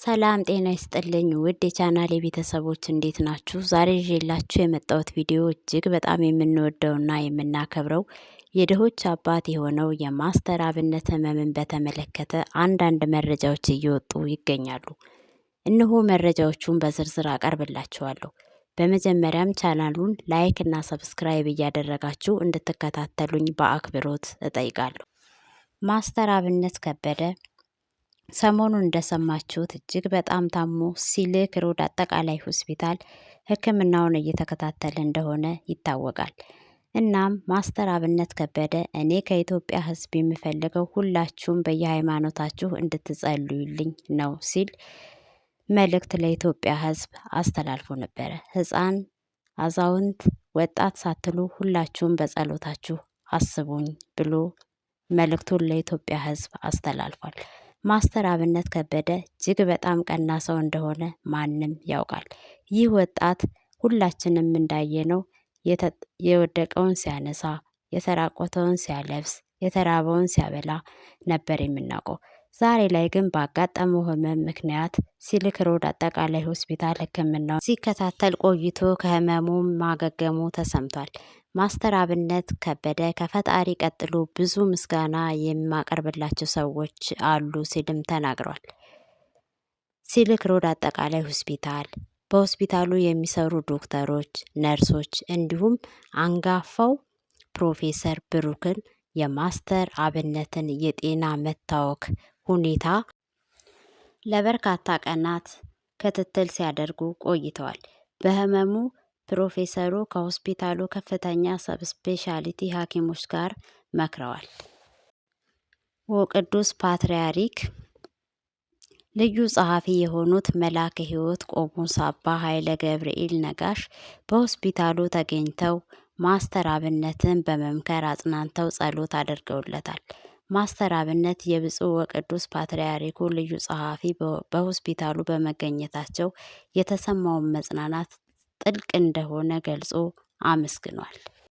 ሰላም ጤና ይስጥልኝ ውድ የቻናሌ ቤተሰቦች እንዴት ናችሁ? ዛሬ ይዤላችሁ የመጣሁት ቪዲዮ እጅግ በጣም የምንወደውና የምናከብረው የድሆች አባት የሆነው የማስተር አብነት ህመምን በተመለከተ አንዳንድ መረጃዎች እየወጡ ይገኛሉ። እነሆ መረጃዎቹን በዝርዝር አቀርብላችኋለሁ። በመጀመሪያም ቻናሉን ላይክ እና ሰብስክራይብ እያደረጋችሁ እንድትከታተሉኝ በአክብሮት እጠይቃለሁ። ማስተር አብነት ከበደ ሰሞኑን እንደሰማችሁት እጅግ በጣም ታሞ ሲልክ ሮድ አጠቃላይ ሆስፒታል ሕክምናውን እየተከታተለ እንደሆነ ይታወቃል። እናም ማስተር አብነት ከበደ እኔ ከኢትዮጵያ ሕዝብ የምፈልገው ሁላችሁም በየሃይማኖታችሁ እንድትጸልዩልኝ ነው ሲል መልእክት ለኢትዮጵያ ሕዝብ አስተላልፎ ነበረ። ሕፃን፣ አዛውንት፣ ወጣት ሳትሉ ሁላችሁም በጸሎታችሁ አስቡኝ ብሎ መልእክቱን ለኢትዮጵያ ሕዝብ አስተላልፏል። ማስተር አብነት ከበደ እጅግ በጣም ቀና ሰው እንደሆነ ማንም ያውቃል። ይህ ወጣት ሁላችንም እንዳየነው የወደቀውን ሲያነሳ፣ የተራቆተውን ሲያለብስ፣ የተራበውን ሲያበላ ነበር የምናውቀው። ዛሬ ላይ ግን ባጋጠመው ህመም ምክንያት ሲልክ ሮድ አጠቃላይ ሆስፒታል ሕክምናውን ሲከታተል ቆይቶ ከህመሙ ማገገሙ ተሰምቷል። ማስተር አብነት ከበደ ከፈጣሪ ቀጥሎ ብዙ ምስጋና የማቀርብላቸው ሰዎች አሉ ሲልም ተናግሯል። ሲልክ ሮድ አጠቃላይ ሆስፒታል በሆስፒታሉ የሚሰሩ ዶክተሮች፣ ነርሶች እንዲሁም አንጋፋው ፕሮፌሰር ብሩክን የማስተር አብነትን የጤና መታወክ ሁኔታ ለበርካታ ቀናት ክትትል ሲያደርጉ ቆይተዋል። በህመሙ ፕሮፌሰሩ ከሆስፒታሉ ከፍተኛ ሰብስፔሻሊቲ ሐኪሞች ጋር መክረዋል። ወቅዱስ ፓትርያርክ ልዩ ጸሐፊ የሆኑት መልአከ ሕይወት ቆሞስ አባ ኃይለ ገብርኤል ነጋሽ በሆስፒታሉ ተገኝተው ማስተር አብነትን በመምከር አጽናንተው ጸሎት አድርገውለታል። ማስተር አብነት የብፁዕ ወቅዱስ ፓትርያርኩ ልዩ ጸሐፊ በሆስፒታሉ በመገኘታቸው የተሰማውን መጽናናት ጥልቅ እንደሆነ ገልጾ አመስግኗል።